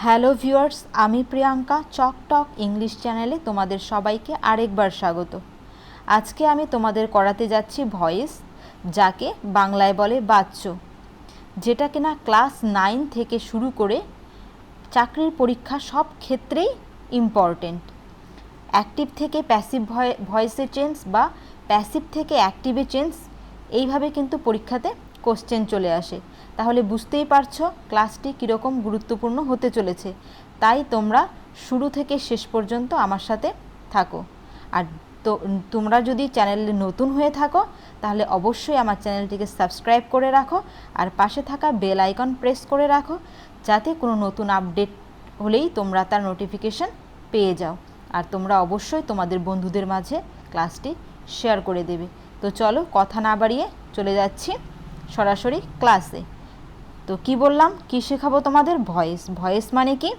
Hello viewers, আমি প্রিয়াঙ্কা চক টক English চ্যানেলে তোমাদের সবাইকে আরেকবার স্বাগত। আজকে আমি তোমাদের করাতে যাচ্ছি ভয়েস, যাকে বাংলায় বলে বাচ্য, যেটা কিনা ক্লাস 9 থেকে শুরু করে চাকরির পরীক্ষা সব ক্ষেত্রেই ইম্পর্টেন্ট। অ্যাক্টিভ থেকে প্যাসিভ ভয়েসে চেঞ্জ বা প্যাসিভ থেকে অ্যাক্টিভে চেঞ্জ, এইভাবে কিন্তু পরীক্ষাতে কোশ্চেন চলে আসে। তাহলে বুঝতেই পারছো ক্লাসটি কীরকম গুরুত্বপূর্ণ হতে চলেছে। তাই তোমরা শুরু থেকে শেষ পর্যন্ত আমার সাথে থাকো। আর তো তোমরা যদি চ্যানেলে নতুন হয়ে থাকো তাহলে অবশ্যই আমার চ্যানেলটিকে সাবস্ক্রাইব করে রাখো আর পাশে থাকা বেল আইকন প্রেস করে রাখো, যাতে কোনো নতুন আপডেট হলেই তোমরা তার নোটিফিকেশন পেয়ে যাও। আর তোমরা অবশ্যই তোমাদের বন্ধুদের মাঝে ক্লাসটি শেয়ার করে দেবে। তো চলো কথা না বাড়িয়ে চলে যাচ্ছি সরাসরি ক্লাসে। তো কি বললাম, কি শেখাবো তোমাদের? ভয়েস। ভয়েস মানে কি?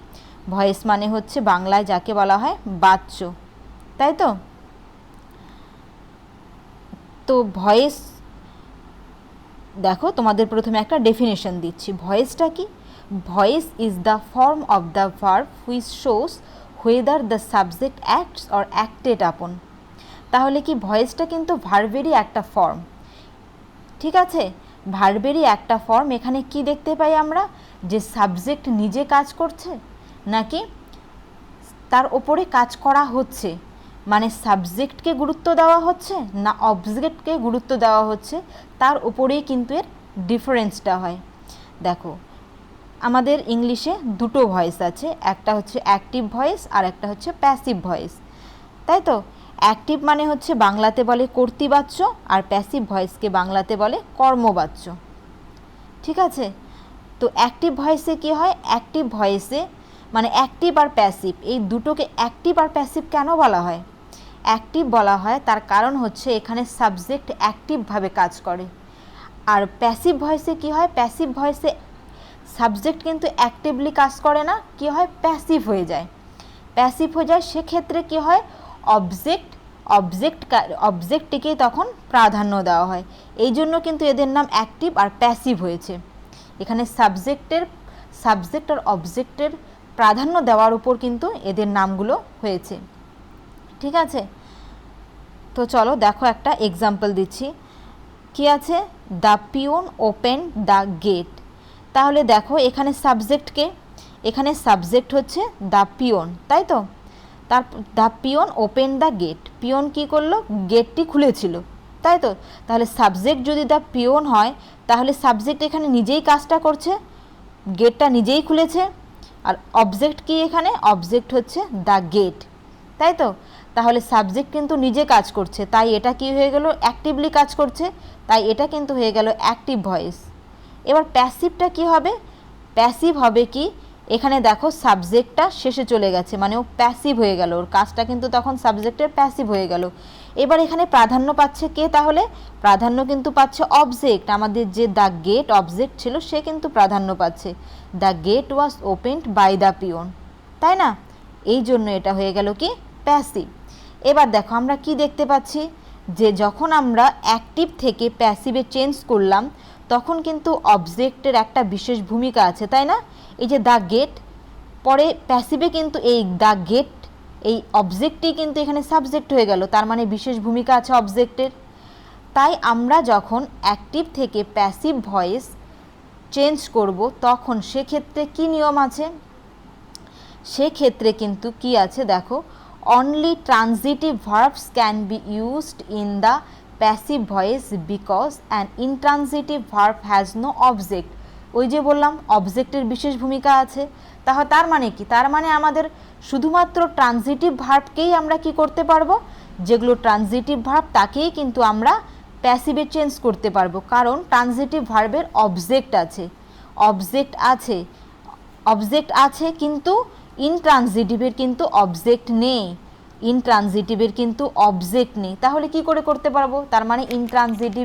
ভয়েস মানে হচ্ছে বাংলায় যাকে বলা হয় বাচ্য, তাই তো? তো ভয়েস দেখো, তোমাদের প্রথমে একটা ডেফিনেশন দিচ্ছি। ভয়েসটা কি? Voice is the form of the verb which shows whether the subject acts or acted upon. তাহলে কি ভয়েসটা কিন্তু ভার্বেরই একটা ফর্ম, ঠিক আছে? ভার্বেরই একটা ফর্ম। এখানে কি দেখতে পাই আমরা? যে সাবজেক্ট নিজে কাজ করছে নাকি তার ওপরে কাজ করা হচ্ছে, মানে সাবজেক্টকে গুরুত্ব দেওয়া হচ্ছে না অবজেক্টকে গুরুত্ব দেওয়া হচ্ছে, তার উপরেই কিন্তু এর ডিফারেন্সটা হয়। দেখো, আমাদের ইংলিশে দুটো ভয়েস আছে, একটা হচ্ছে অ্যাক্টিভ ভয়েস আর একটা হচ্ছে প্যাসিভ ভয়েস, তাই তো? অ্যাক্টিভ মানে হচ্ছে বাংলাতে বলে কর্তৃবাচ্য, আর প্যাসিভ ভয়েসকে বাংলাতে বলে কর্মবাচ্য, ঠিক আছে? তো অ্যাক্টিভ ভয়েসে কি হয়? অ্যাক্টিভ ভয়েসে মানে অ্যাক্টিভ আর প্যাসিভ, এই দুটোকে অ্যাক্টিভ আর প্যাসিভ কেন বলা হয়? অ্যাক্টিভ বলা হয় তার কারণ হচ্ছে এখানে সাবজেক্ট অ্যাক্টিভভাবে কাজ করে। আর প্যাসিভ ভয়েসে কি হয়? প্যাসিভ ভয়েসে সাবজেক্ট কিন্তু অ্যাক্টিভলি কাজ করে না, কি হয়? প্যাসিভ হয়ে যায়। প্যাসিভ হয়ে যায়, সেক্ষেত্রে কি হয়? অবজেক্টটিকেই তখন প্রাধান্য দেওয়া হয়। এই জন্য কিন্তু এদের নাম অ্যাক্টিভ আর প্যাসিভ হয়েছে। এখানে সাবজেক্ট আর অবজেক্টের প্রাধান্য দেওয়ার উপর কিন্তু এদের নামগুলো হয়েছে, ঠিক আছে? তো চলো দেখো, একটা এক্সাম্পল দিচ্ছি। কি আছে? The peon open the gate. তাহলে দেখো, এখানে সাবজেক্টকে, এখানে সাবজেক্ট হচ্ছে দ্য পিওন, তাই তো? তার the peon open the gate, peon কি করলো? গেটটি খুলেছিল, তাই তো? তাহলে সাবজেক্ট যদি দ্য পিওন হয়, তাহলে সাবজেক্ট এখানে নিজেই কাজটা করছে, গেটটা নিজেই খুলেছে। আর অবজেক্ট কি এখানে? অবজেক্ট হচ্ছে দ্য গেট, তাই তো? তাহলে সাবজেক্ট কিন্তু নিজে কাজ করছে, তাই এটা কি হয়ে গেল? অ্যাক্টিভলি কাজ করছে, তাই এটা কিন্তু হয়ে গেল অ্যাক্টিভ ভয়েস। এবার প্যাসিভটা কি হবে? প্যাসিভ হবে কি? এখানে দেখো সাবজেক্টটা শেষে চলে গেছে, মানে ও প্যাসিভ হয়ে গেল, ওর কাজটা কিন্তু তখন সাবজেক্টের প্যাসিভ হয়ে গেল। এবার এখানে প্রাধান্য পাচ্ছে কে? তাহলে প্রাধান্য কিন্তু পাচ্ছে অবজেক্ট। আমাদের যে দ্য গেট অবজেক্ট ছিল, সে কিন্তু প্রাধান্য পাচ্ছে। The gate was opened by the peon, তাই না? এই জন্য এটা হয়ে গেল কি? প্যাসিভ। এবার দেখো, আমরা কি দেখতে পাচ্ছি? যে যখন আমরা অ্যাক্টিভ থেকে প্যাসিভে চেঞ্জ করলাম, তখন কিন্তু অবজেক্টের একটা বিশেষ ভূমিকা আছে, তাই না? এই যে দ্য গেট, পরে প্যাসিভে কিন্তু এই দ্য গেট, এই অবজেক্টটি কিন্তু এখানে সাবজেক্ট হয়ে গেল, তার মানে বিশেষ ভূমিকা আছে অবজেক্টের। তাই আমরা যখন অ্যাক্টিভ থেকে প্যাসিভ ভয়েস চেঞ্জ করব, তখন সেক্ষেত্রে কি নিয়ম আছে? সেক্ষেত্রে কিন্তু কি আছে দেখো, only transitive verbs can be used in the passive voice because an intransitive verb has no object. ওই যে বললাম অবজেক্টের বিশেষ ভূমিকা আছে। তার মানে কি? তার মানে আমাদের শুধুমাত্র ট্রানজিটিভ ভার্বকেই আমরা কি করতে পারবো? যেগুলো ট্রানজিটিভ ভার্ব, তাকেই কিন্তু আমরা প্যাসিভে চেঞ্জ করতে পারবো, কারণ ট্রানজিটিভ ভার্বের অবজেক্ট আছে। অবজেক্ট আছে কিন্তু ইনট্রানজিটিভের কিন্তু অবজেক্ট নেই। ইনট্রানজিটিভের কিন্তু অবজেক্ট নেই, তাহলে কি করে করতে পারবো? তার মানে ইনট্রানজিটিভ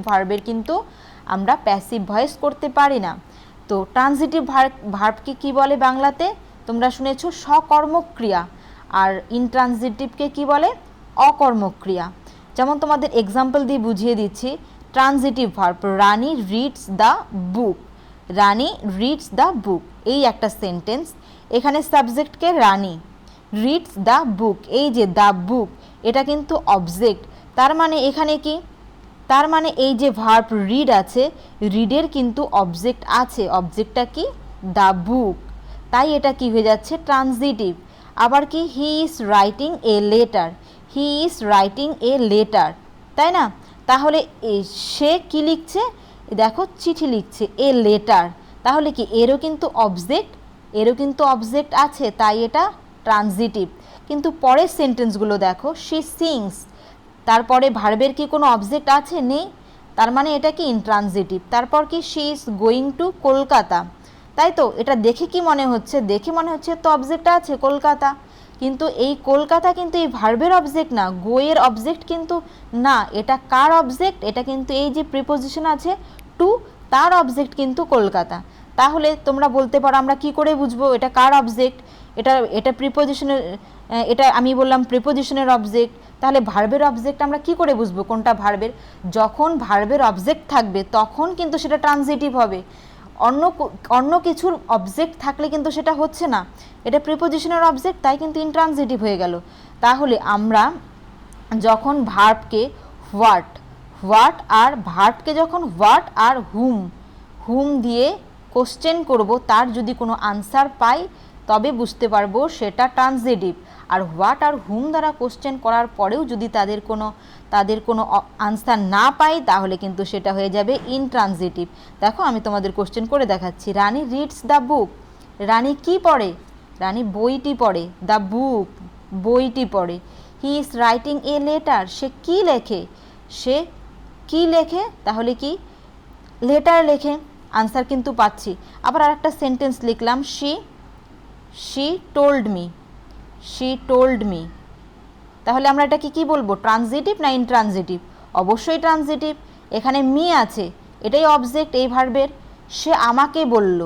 ভার্বের কিন্তু আমরা প্যাসিভ ভয়েস করতে পারি না। তো ট্রানজিটিভ ভার্বকে কি বলে বাংলাতে? তোমরা শুনেছো সকর্মক্রিয়া, আর ইনট্রানজিটিভকে কি বলে? অকর্মক্রিয়া। যেমন তোমাদের এক্সাম্পল দিয়ে বুঝিয়ে দিচ্ছি। Transitive verb, Rani reads the book. Rani reads the book, এই একটা সেন্টেন্স। এখানে সাবজেক্টকে রানী, রিডস দ্য বুক, এই যে দ্য বুক এটা কিন্তু অবজেক্ট। তার মানে এখানে কি, তার মানে এই যে ভার্ব রিড আছে, রিডের কিন্তু অবজেক্ট আছে, অবজেক্টটা কি দ্য বুক, তাই এটা কি হয়ে যাচ্ছে ট্রানজিটিভ। আবার কি হি is writing a letter, he is writing a letter, তাই না? তাহলে সে কি লিখছে, দেখো চিঠি লিখছে, এ লেটার, তাহলে কি এরও কিন্তু অবজেক্ট, এরও কিন্তু অবজেক্ট আছে, তাই এটা ট্রানজিটিভ। কিন্তু পরের সেন্টেন্সগুলো দেখো, শি সিংস, তারপরে ভার্বের কি কোনো অবজেক্ট আছে, নেই, তার মানে এটা কি ইনট্রানজিটিভ। তারপর কি she is going to Kolkata, তাই তো, এটা দেখে কি মনে হচ্ছে, দেখে মনে হচ্ছে তো অবজেক্টটা আছে কলকাতা, কিন্তু এই কলকাতা কিন্তু এই ভার্বের অবজেক্ট না, গোয়ের অবজেক্ট কিন্তু না, এটা কার অবজেক্ট, এটা কিন্তু এই যে প্রিপোজিশন আছে টু, তার অবজেক্ট কিন্তু কলকাতা। তাহলে তোমরা বলতে পারো আমরা কি করে বুঝবো এটা কার অবজেক্ট, এটা এটা প্রিপোজিশনের, এটা আমি বললাম প্রিপোজিশনের অবজেক্ট, তাহলে ভার্বের অবজেক্ট আমরা কি করে বুঝবো কোনটা ভার্বের? যখন ভার্বের অবজেক্ট থাকবে তখন কিন্তু সেটা ট্রানজিটিভ হবে, অন্য কিছুর অবজেক্ট থাকলে কিন্তু সেটা হচ্ছে না, এটা প্রিপোজিশনের অবজেক্ট, তাই কিন্তু ইনট্রানজিটিভ হয়ে গেল। তাহলে আমরা যখন ভার্বকে হোয়াট আর ভার্বকে যখন হোয়াট আর হুম দিয়ে কোশ্চেন করব, তার যদি কোনো আনসার পাই তবে বুঝতে পারবো সেটা ট্রানজিটিভ। আর হোয়াট আর হুম দ্বারা কোশ্চেন করার পরেও যদি তাদের কোনো আনসার না পাই তাহলে কিন্তু সেটা হয়ে যাবে ইনট্রানজিটিভ। দেখো আমি তোমাদের কোশ্চেন করে দেখাচ্ছি। রানী রিডস দ্য বুক, রানী কি পড়ে, রানী বইটি পড়ে, দ্য বুক বইটি পড়ে। He is writing a letter, সে কি লেখে, সে কি লেখে, তাহলে কি লেটার লেখে, আনসার কিন্তু পাচ্ছি। আবার আরেকটা সেন্টেন্স লিখলাম, শি টোল্ড মি, তাহলে আমরা এটা কি বলবো, ট্রানজিটিভ না ইনট্রানজিটিভ? অবশ্যই ট্রানজিটিভ। এখানে মি আছে, এটাই অবজেক্ট এই ভার্বের। সে আমাকে বলল,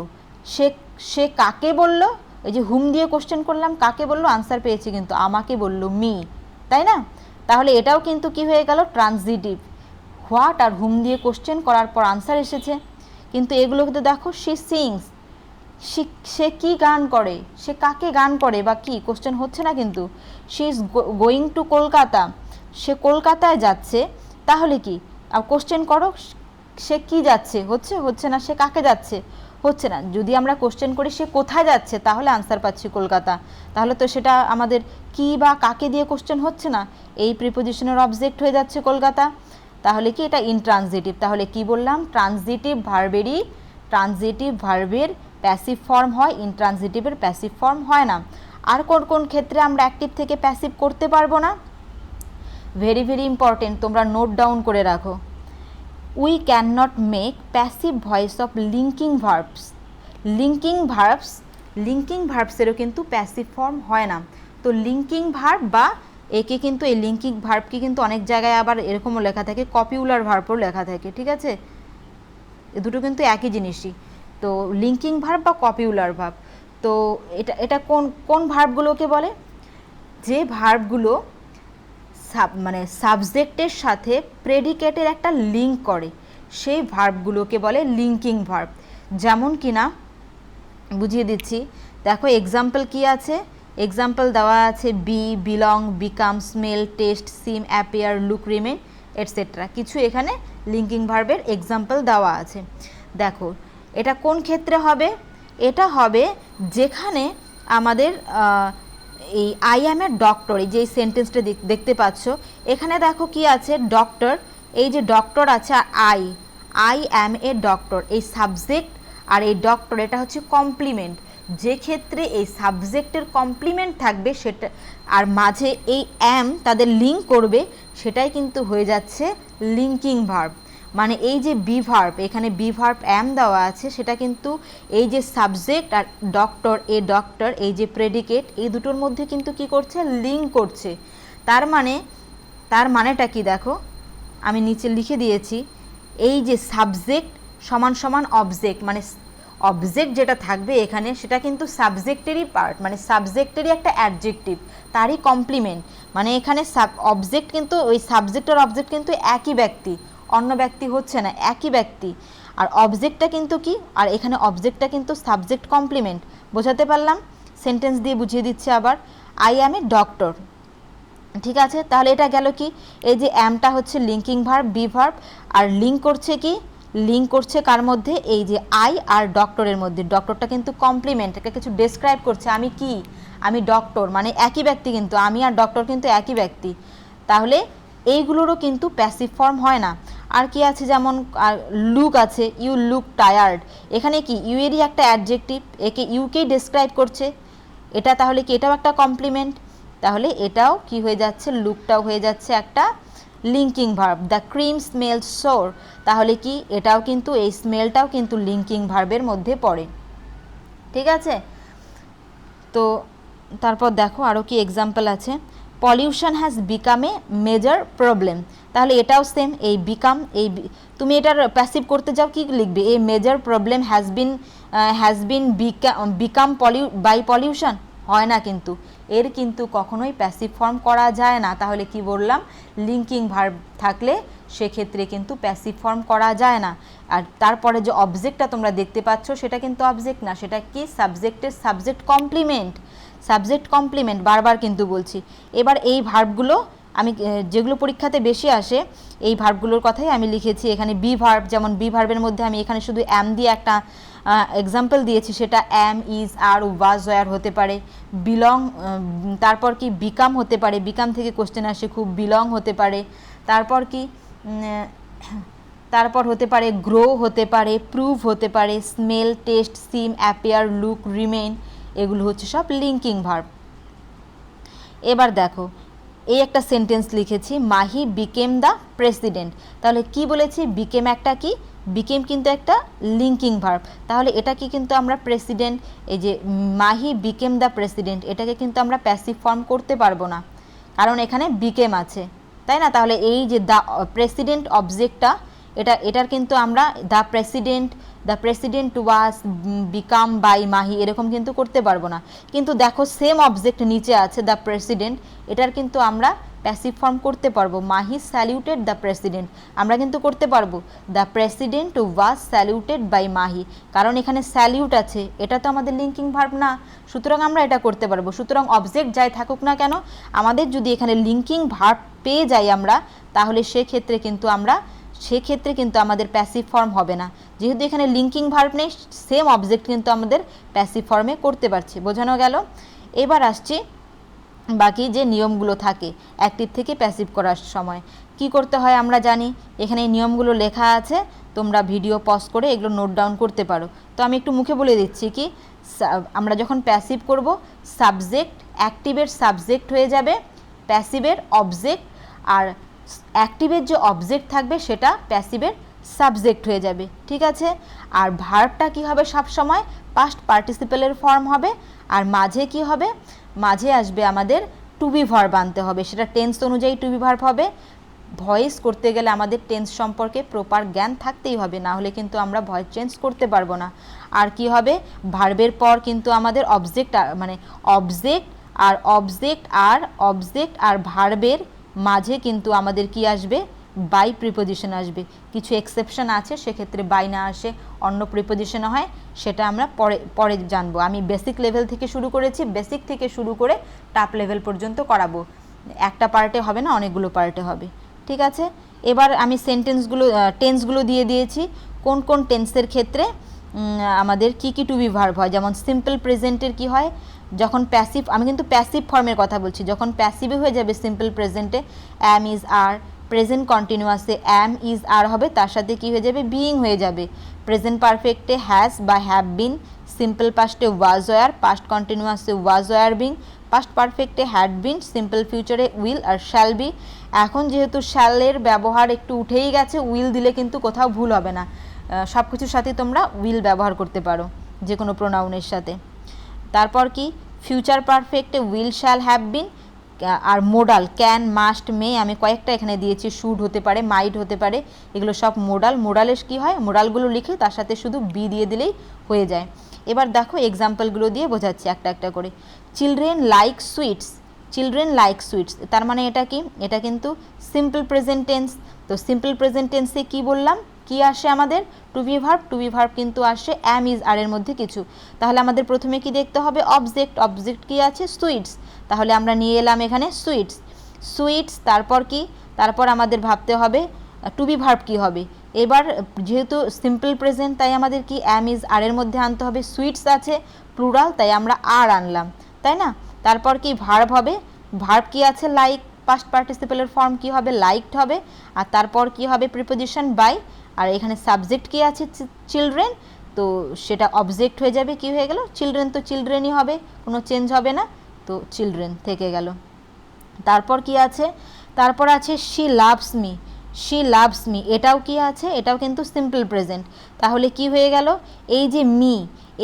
সে কাকে বলল, এই যে হুম দিয়ে কোশ্চেন করলাম, কাকে বলল, আনসার পেয়েছি কিন্তু আমাকে বলল মি, তাই না? তাহলে এটাও কিন্তু কি হয়ে গেল ট্রানজিটিভ, হোয়াট আর হুম দিয়ে কোশ্চেন করার পর আনসার এসেছে। কিন্তু এগুলো কিন্তু দেখো, শি সিংস, সে কি গান করে, সে কাকে গান করে বা কি, কোশ্চেন হচ্ছে না কিন্তু। She is going to Kolkata, সে কলকাতায় যাচ্ছে, তাহলে কি কোশ্চেন করো, সে কি যাচ্ছে, হচ্ছে না, সে কাকে যাচ্ছে, হচ্ছে না। যদি আমরা কোশ্চেন করি সে কোথায় যাচ্ছে, তাহলে আনসার পাচ্ছি কলকাতা, তাহলে তো সেটা আমাদের কি বা কাকে দিয়ে কোশ্চেন হচ্ছে না, এই প্রিপোজিশনের অবজেক্ট হয়ে যাচ্ছে কলকাতা, তাহলে কি এটা ইনট্রানজিটিভ। তাহলে কি বললাম, ট্রানজিটিভ ভার্বের প্যাসিভ ফর্ম হয়, ইনট্রানজিটিভের প্যাসিভ ফর্ম হয় না। আর কোন কোন ক্ষেত্রে আমরা অ্যাক্টিভ থেকে প্যাসিভ করতে পারবো না, ভেরি ভেরি ইম্পর্টেন্ট, তোমরা নোট ডাউন করে রাখো। We can not make passive voice of linking ভার্বসেরও কিন্তু প্যাসিভ ফর্ম হয় না। তো লিঙ্কিং ভার্ব বা একে কিন্তু, এই লিঙ্কিং ভার্বকে কিন্তু অনেক জায়গায় আবার এরকমও লেখা থাকে, কপিউলার ভার্বও লেখা থাকে, ঠিক আছে? এ দুটো কিন্তু একই জিনিসই। তো লিঙ্কিং ভার্ব বা কপিউলার ভার্ব, তো এটা কোন ভার্বগুলোকে বলে, যে ভার্বগুলো মানে সাবজেক্টের সাথে প্রেডিকেটের একটা লিঙ্ক করে, সেই ভার্বগুলোকে বলে লিঙ্কিং ভার্ব। যেমন কিনা বুঝিয়ে দিচ্ছি, দেখো এক্সাম্পল কি আছে, এক্সাম্পল দেওয়া আছে be, belong, become, smell, taste, seem, appear, look, remain etcetera, কিছু এখানে লিঙ্কিং ভার্বের এক্সাম্পল দেওয়া আছে। দেখো এটা কোন ক্ষেত্রে হবে, এটা হবে যেখানে আমাদের এই আই অ্যাম এ ডক্টর, এই যে সেন্টেন্সটা দেখতে পাচ্ছ, এখানে দেখো কি আছে, ডক্টর, এই যে ডক্টর আছে, আই অ্যাম এ ডক্টর, এই সাবজেক্ট আর এই ডক্টর এটা হচ্ছে কমপ্লিমেন্ট, যে ক্ষেত্রে এই সাবজেক্টের কমপ্লিমেন্ট থাকবে সেটা আর মাঝে এই অ্যাম তাদের লিঙ্ক করবে, সেটাই কিন্তু হয়ে যাচ্ছে লিঙ্কিং ভার্ব। মানে এই যে বি ভার্ব, এখানে বি ভার্ব অ্যাম দেওয়া আছে, সেটা কিন্তু এই যে সাবজেক্ট আর ডক্টর এই যে প্রেডিকেট, এই দুটোর মধ্যে কিন্তু কি করছে, লিঙ্ক করছে। তার মানেটা কি দেখো, আমি নিচে লিখে দিয়েছি, এই যে সাবজেক্ট সমান সমান অবজেক্ট, মানে অবজেক্ট যেটা থাকবে এখানে সেটা কিন্তু সাবজেক্টেরই পার্ট, মানে সাবজেক্টেরই একটা অ্যাডজেক্টিভ, তারই কমপ্লিমেন্ট। মানে এখানে অবজেক্ট কিন্তু ওই সাবজেক্ট আর অবজেক্ট কিন্তু একই ব্যক্তি, অন্য ব্যক্তি হচ্ছে না, একই ব্যক্তি। আর অবজেক্টটা কিন্তু কি, আর এখানে অবজেক্টটা কিন্তু সাবজেক্ট কমপ্লিমেন্ট। বোঝাতে পারলাম? সেন্টেন্স দিয়ে বুঝিয়ে দিচ্ছি আবার। আই অ্যাম এ ডক্টর, ঠিক আছে। তাহলে এটা গেল কি, এই যে অ্যামটা হচ্ছে লিঙ্কিং ভার্ব, বি ভার্ব, আর লিঙ্ক করছে কি, লিঙ্ক করছে কার মধ্যে, এই যে আই আর ডক্টরের মধ্যে। ডক্টরটা কিন্তু কমপ্লিমেন্ট, এটা কিছু ডেসক্রাইব করছে, আমি কি, আমি ডক্টর, মানে একই ব্যক্তি, কিন্তু আমি আর ডক্টর কিন্তু একই ব্যক্তি। তাহলে এইগুলোরও কিন্তু প্যাসিভ ফর্ম হয় না। আর কি আছে, যেমন লুক আছে, ইউ লুক টায়ার্ড, এখানে কি ইউ এরই একটা অ্যাডজেক্টিভ, একে ইউকেই ডেসক্রাইব করছে, এটা তাহলে কি এটাও একটা কমপ্লিমেন্ট। তাহলে এটাও কি হয়ে যাচ্ছে, লুকটাও হয়ে যাচ্ছে একটা linking verb. The cream smell sour, তাহলে কি এটাও কিন্তু, এই স্মেলটাও কিন্তু লিঙ্কিং ভার্বের মধ্যে পড়ে, ঠিক আছে। তো তারপর দেখো আরও কি এক্সাম্পল আছে। Pollution has become a major problem, তাহলে এটাও সেম, এই বিকাম, এই তুমি এটার প্যাসিভ করতে যাও কি লিখবে, a major problem has been become by pollution, হয় না কিন্তু, এর কিন্তু কখনোই প্যাসিভ ফর্ম করা যায় না। তাহলে কি বললাম, লিঙ্কিং ভার্ব থাকলে সেক্ষেত্রে কিন্তু প্যাসিভ ফর্ম করা যায় না। আর তারপরে যে অবজেক্টটা তোমরা দেখতে পাচ্ছ সেটা কিন্তু অবজেক্ট না, সেটা কি সাবজেক্টের সাবজেক্ট কমপ্লিমেন্ট, সাবজেক্ট কমপ্লিমেন্ট, বারবার কিন্তু বলছি। এবার এই ভার্বগুলো আমি যেগুলো পরীক্ষাতে বেশি আসে এই ভার্বগুলোর কথাই আমি লিখেছি এখানে। বি ভার্ব, যেমন বি ভার্বের মধ্যে আমি এখানে শুধু অ্যাম দিয়ে একটা এক্সাম্পল দিয়েছি, সেটা অ্যাম, ইজ, আর, ওয়াজ, ওয়্যার হতে পারে। বিলং, তারপর কি বিকাম হতে পারে, বিকাম থেকে কোশ্চেন আসে খুব, বিলং হতে পারে। তারপর কি, তারপর হতে পারে গ্রো হতে পারে, প্রুভ হতে পারে, smell, taste, seem, appear, look, remain, এগুলো হচ্ছে সব লিঙ্কিং ভার্ব। এবার দেখো এই একটা সেন্টেন্স লিখেছি, মাহি বিকেম দ্য প্রেসিডেন্ট, তাহলে কি বলেছি, বিকেম একটা কি, বিকেম কিন্তু একটা লিঙ্কিং ভার্ব, তাহলে এটা কি কিন্তু আমরা প্রেসিডেন্ট, এই যে মাহি বিকেম দ্য প্রেসিডেন্ট, এটাকে কিন্তু আমরা প্যাসিভ ফর্ম করতে পারবো না, কারণ এখানে বিকেম আছে, তাই না। তাহলে এই যে দ্য প্রেসিডেন্ট অবজেক্টটা, এটার কিন্তু আমরা the president was become by Mahi এরকম কিন্তু করতে পারবো না। কিন্তু দেখো সেম অবজেক্ট নিচে আছে দ্য প্রেসিডেন্ট, এটার কিন্তু আমরা প্যাসিভ ফর্ম করতে পারবো, মাহি স্যালিউটেড দ্য প্রেসিডেন্ট, আমরা কিন্তু করতে পারবো the president was saluted by Mahi, কারণ এখানে স্যালিউট আছে, এটা তো আমাদের লিঙ্কিং ভার্ব না, সুতরাং আমরা এটা করতে পারবো। সুতরাং অবজেক্ট যাই থাকুক না কেন, আমাদের যদি এখানে লিঙ্কিং ভার্ব পেয়ে যাই আমরা, তাহলে সেক্ষেত্রে কিন্তু আমাদের প্যাসিভ ফর্ম হবে না, যেহেতু এখানে লিঙ্কিং ভার্ব নেই, সেম অবজেক্ট কিন্তু আমাদের প্যাসিভ ফর্মে করতে পারছি। বোঝানো গেল? এবার আসছি বাকি যে নিয়মগুলো থাকে অ্যাক্টিভ থেকে প্যাসিভ করার সময় কি করতে হয় আমরা জানি, এখানে এই নিয়মগুলো লেখা আছে, তোমরা ভিডিও পজ করে এগুলো নোট ডাউন করতে পারো। তো আমি একটু মুখে বলে দিচ্ছি কি, আমরা যখন প্যাসিভ করব, সাবজেক্ট অ্যাক্টিভের সাবজেক্ট হয়ে যাবে, প্যাসিভের অবজেক্ট, আর অ্যাক্টিভের যে অবজেক্ট থাকবে সেটা প্যাসিভের সাবজেক্ট হয়ে যাবে, ঠিক আছে। আর ভার্বটা কি হবে, সবসময় পাস্ট পার্টিসিপেলের ফর্ম হবে, আর মাঝে কি হবে, মাঝে আসবে আমাদের টু বি ভার্ব আনতে হবে, সেটা টেন্স অনুযায়ী টু বি ভার্ব হবে। ভয়েস করতে গেলে আমাদের টেন্স সম্পর্কে প্রপার জ্ঞান থাকতেই হবে, না হলে কিন্তু আমরা ভয়েস চেঞ্জ করতে পারবো না। আর কি হবে, ভার্বের পর কিন্তু আমাদের অবজেক্ট আর ভার্বের মাঝে কিন্তু আমাদের কি আসবে, বাই প্রিপোজিশন আসবে। কিছু এক্সেপশন আছে, সেক্ষেত্রে বাই না আসে অন্য প্রিপোজিশন হয়, সেটা আমরা পরে জানবো। আমি বেসিক লেভেল থেকে শুরু করেছি, বেসিক থেকে শুরু করে টপ লেভেল পর্যন্ত করাবো, একটা পার্টে হবে না, অনেকগুলো পার্টে হবে, ঠিক আছে। এবার আমি টেন্সগুলো দিয়ে দিয়েছি, কোন কোন টেন্সের ক্ষেত্রে আমাদের কি টু বি ভার্ব হয়। যেমন সিম্পল প্রেজেন্টের কি হয়, যখন প্যাসিভ, আমি কিন্তু প্যাসিভ ফর্মের কথা বলছি, যখন প্যাসিভে হয়ে যাবে সিম্পল প্রেজেন্টে অ্যাম, ইজ, আর, প্রেজেন্ট কন্টিনিউয়াসে অ্যাম, ইজ, আর হবে, তার সাথে কি হয়ে যাবে, বিইং হয়ে যাবে। প্রেজেন্ট পারফেক্টে হ্যাজ বা হ্যাভ বিন, সিম্পল পাস্টে ওয়াজ ওয়্যার, পাস্ট কন্টিনিউয়াসে ওয়াজ ওয়্যার বিং, পাস্ট পারফেক্টে হ্যাড বিন, সিম্পল ফিউচারে উইল আর শ্যাল বি। এখন যেহেতু শ্যালের ব্যবহার একটু উঠেই গেছে, উইল দিলে কিন্তু কোথাও ভুল হবে না, সব কিছুর সাথে তোমরা উইল ব্যবহার করতে পারো, যে কোনো প্রোনাউনের সাথে। তারপর কি, ফিউচার পারফেক্টে উইল, শ্যাল, হ্যাভ বিন, আর মোডাল ক্যান, মাস্ট, মে, আমি কয়েকটা এখানে দিয়েছি, শুড হতে পারে, মাইট হতে পারে, এগুলো সব মোডালের কি হয়, মোডালগুলো লিখে তার সাথে শুধু বি দিয়ে দিলেই হয়ে যায়। এবার দেখো এক্সাম্পলগুলো দিয়ে বোঝাচ্ছি একটা একটা করে। চিলড্রেন লাইক সুইটস, তার মানে এটা কি, এটা কিন্তু সিম্পল প্রেজেন্ট টেন্স। তো সিম্পল প্রেজেন্ট টেন্সে কি বললাম, কি আসে আমাদের? টু বি ভার্ব কিন্তু আসে অ্যাম ইজ আর এর মধ্যে কিছু। তাহলে আমাদের প্রথমে কি দেখতে হবে? অবজেক্ট কি আছে? সুইটস। তাহলে আমরা নিয়ে এলাম এখানে সুইটস। তারপর কি? তারপর আমাদের ভাবতে হবে টু বি ভার্ব কী হবে। এবার যেহেতু সিম্পল প্রেজেন্ট তাই আমাদের কি অ্যাম ইজ আর এর মধ্যে আনতে হবে। সুইটস আছে প্লুরাল তাই আমরা আর আনলাম, তাই না? তারপর কি ভার্ব হবে? ভার্ব কি আছে? লাইক। পাস্ট পার্টিসিপেলের ফর্ম কি হবে? লাইকড হবে। আর তারপর কি হবে? Preposition by. আর এখানে সাবজেক্ট কি আছে? চিলড্রেন। তো সেটা অবজেক্ট হয়ে যাবে, কি হয়ে গেল? চিলড্রেন। তো চিলড্রেনই হবে, কোনো চেঞ্জ হবে না, তো চিলড্রেন থেকে গেল। তারপর কি আছে? তারপর আছে শি লাভস মি। এটাও কি আছে? এটাও কিন্তু সিম্পল প্রেজেন্ট। তাহলে কি হয়ে গেল? এই যে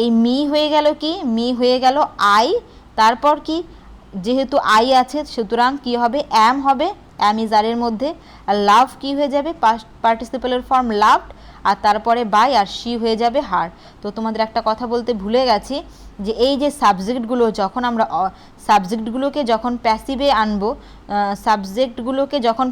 এই মি হয়ে গেল কি? মি হয়ে গেল আই। তারপর কি? যেহেতু আই আছে সুতরাং কি হবে? অ্যাম হবে, অ্যাম ইজ আর এর মধ্যে। আর লাভ কি হয়ে যাবে? পাস্ট পার্টিসিপেলের ফর্ম লাভড। আর তারপরে বাই, আর শি হয়ে যাবে হার। তো তোমাদের একটা কথা বলতে ভুলে গেছি, যে এই যে সাবজেক্টগুলো যখন আমরা সাবজেক্টগুলোকে যখন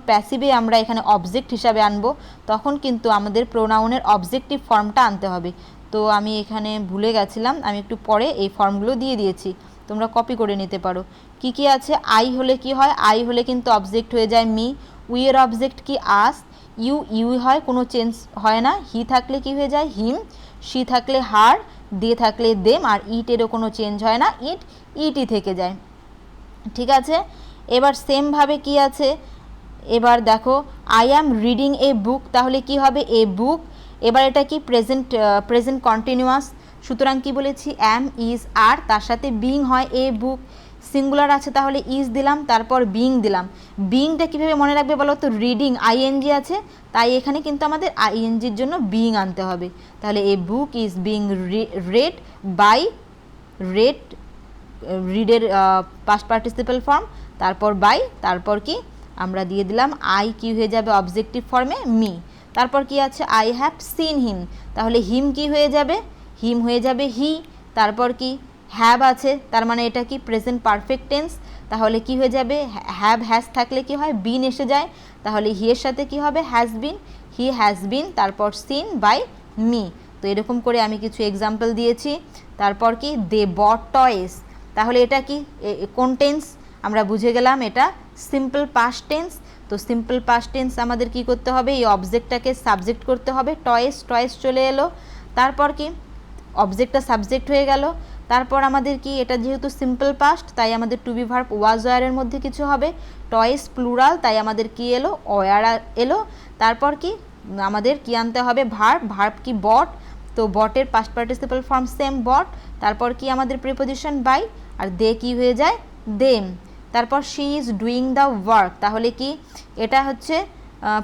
প্যাসিভে আমরা এখানে অবজেক্ট হিসাবে আনবো, তখন কিন্তু আমাদের প্রোনাউনের অবজেক্টিভ ফর্মটা আনতে হবে। তো আমি এখানে ভুলে গেছিলাম, আমি একটু পরে এই ফর্মগুলো দিয়ে দিয়েছি, তোমরা কপি করে নিতে পারো। কি কি আছে? আই হলে কি হয়? আই হলে কিন্তু অবজেক্ট হয়ে যায় মি। উই এর অবজেক্ট কি? আস। ইউ হয়, কোনো চেঞ্জ হয় না। হি থাকলে কি হয়ে যায়? হিম। শি থাকলে হার। দে থাকলে দেম। আর ইটেরও কোনো চেঞ্জ হয় না, ইটই থেকে যায়। ঠিক আছে, এবার সেমভাবে কি আছে? এবার দেখো আই অ্যাম রিডিং এ বুক, তাহলে কি হবে? এ বুক। এবার এটা কি? প্রেজেন্ট কন্টিনিউয়াস, সুতরাং কি বলেছি? অ্যাম ইজ আর, তার সাথে বিং হয় এ বুক। সিঙ্গুলার আছে তাহলে ইজ দিলাম, তারপর বিং দিলাম। বিংটা কীভাবে মনে রাখবে বলো তো? রিডিং আইএনজি আছে, তাই এখানে কিন্তু আমাদের আইএনজির জন্য বিং আনতে হবে। তাহলে a book is being read by. রিডের পাস্ট পার্টিসিপেল ফর্ম, তারপর বাই, তারপর কি আমরা দিয়ে দিলাম আই, কি হয়ে যাবে অবজেক্টিভ ফর্মে? মি। তারপর কি আছে? আই হ্যাভ সিন হিম, তাহলে হিম কি হয়ে যাবে? হিম হয়ে যাবে হি। তারপর কি? হ্যাভ আছে, তার মানে এটা কি? প্রেজেন্ট পারফেক্ট টেন্স, তাহলে কি হয়ে যাবে? হ্যাজ থাকলে কি হয়? বিন এসে যায়, তাহলে হি এর সাথে কি হবে? Has been. He has been, তারপর সিন বাই মি। তো এরকম করে আমি কিছু এক্সাম্পল দিয়েছি। তারপর কি? দে বট টয়েস, তাহলে এটা কি? কোন টেন্স? আমরা বুঝে গেলাম এটা সিম্পল পাস্ট টেন্স। তো সিম্পল পাস্ট টেন্স আমাদের কি করতে হবে? এই অবজেক্টটাকে সাবজেক্ট করতে হবে, টয়েস চলে এলো। তারপর কি? অবজেক্টটা সাবজেক্ট হয়ে গেল। তারপর আমাদের কি? এটা যেহেতু সিম্পল পাস্ট তাই আমাদের টু বি ভার্ব ওয়াজ ওয়ারের মধ্যে কিছু হবে। টয়েস প্লুরাল তাই আমাদের কি এলো? ওয়ার এলো। তারপর কি? আমাদের কি আনতে হবে? ভার্ব কি? বট। তো বটের পাস্ট পার্টিসিপল ফর্ম সেম, বট। তারপর কি আমাদের প্রিপোজিশন বাই, আর দে কি হয়ে যায়? দেম। তারপর she is doing the work, তাহলে কি? এটা হচ্ছে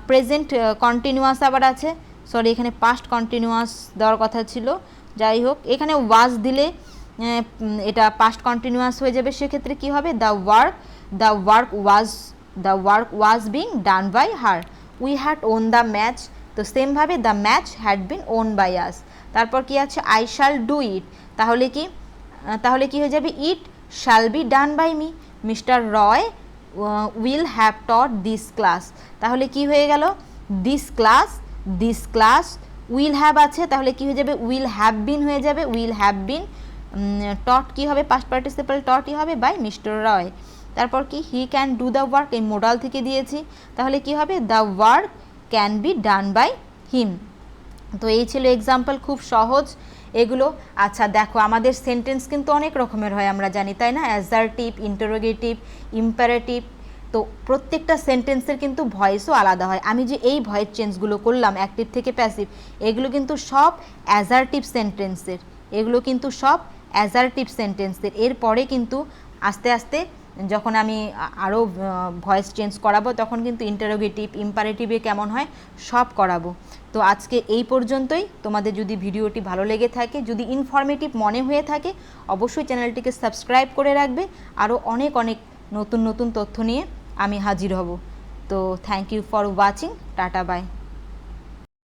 প্রেজেন্ট কন্টিনিউয়াস আবার আছে, সরি এখানে পাস্ট কন্টিনিউয়াস দেওয়ার কথা ছিল, যাই হোক এখানে ওয়াজ দিলে এটা পাস্ট কন্টিনিউয়াস হয়ে যাবে। সেক্ষেত্রে কি হবে? The work was being done by her. We had won the match, তো সেমভাবে the match had been won by us. তারপর কি আছে? আই শ্যাল ডু ইট, তাহলে কি হয়ে যাবে? It shall be done by me. Mister Roy will have taught this class, তাহলে কি হয়ে গেল? দিস ক্লাস উইল হ্যাভ আছে, তাহলে কি হয়ে যাবে? উইল হ্যাভ বিন হয়ে যাবে। উইল হ্যাভ বিন টট কি হবে? পাস্ট পার্টিসিপল টটই হবে বাই মিস্টার রয়। তারপর কি? He can do the work, এই মোডাল থেকে দিয়েছি, তাহলে কি হবে? The work can be done by him. তো এই ছিল এক্সাম্পল, খুব সহজ এগুলো। আচ্ছা দেখো, আমাদের সেন্টেন্স কিন্তু অনেক রকমের হয় আমরা জানি, তাই না? Assertive, interrogative, imperative. তো প্রত্যেকটা সেন্টেন্সের কিন্তু ভয়েসও আলাদা হয়। আমি যে এই ভয়েস চেঞ্জগুলো করলাম অ্যাক্টিভ থেকে প্যাসিভ, এগুলো কিন্তু সব অ্যাসার্টিভ সেন্টেন্সের। এরপরে কিন্তু আস্তে আস্তে যখন আমি আরও ভয়েস চেঞ্জ করাবো তখন কিন্তু ইন্টারোগেটিভ, ইম্পারেটিভে কেমন হয় সব করাবো। তো আজকে এই পর্যন্তই। তোমাদের যদি ভিডিওটি ভালো লেগে থাকে, যদি ইনফরমেটিভ মনে হয়ে থাকে, অবশ্যই চ্যানেলটিকে সাবস্ক্রাইব করে রাখবে। আরও অনেক নতুন তথ্য নিয়ে আমি হাজির হব। তো thank you for watching, tata by.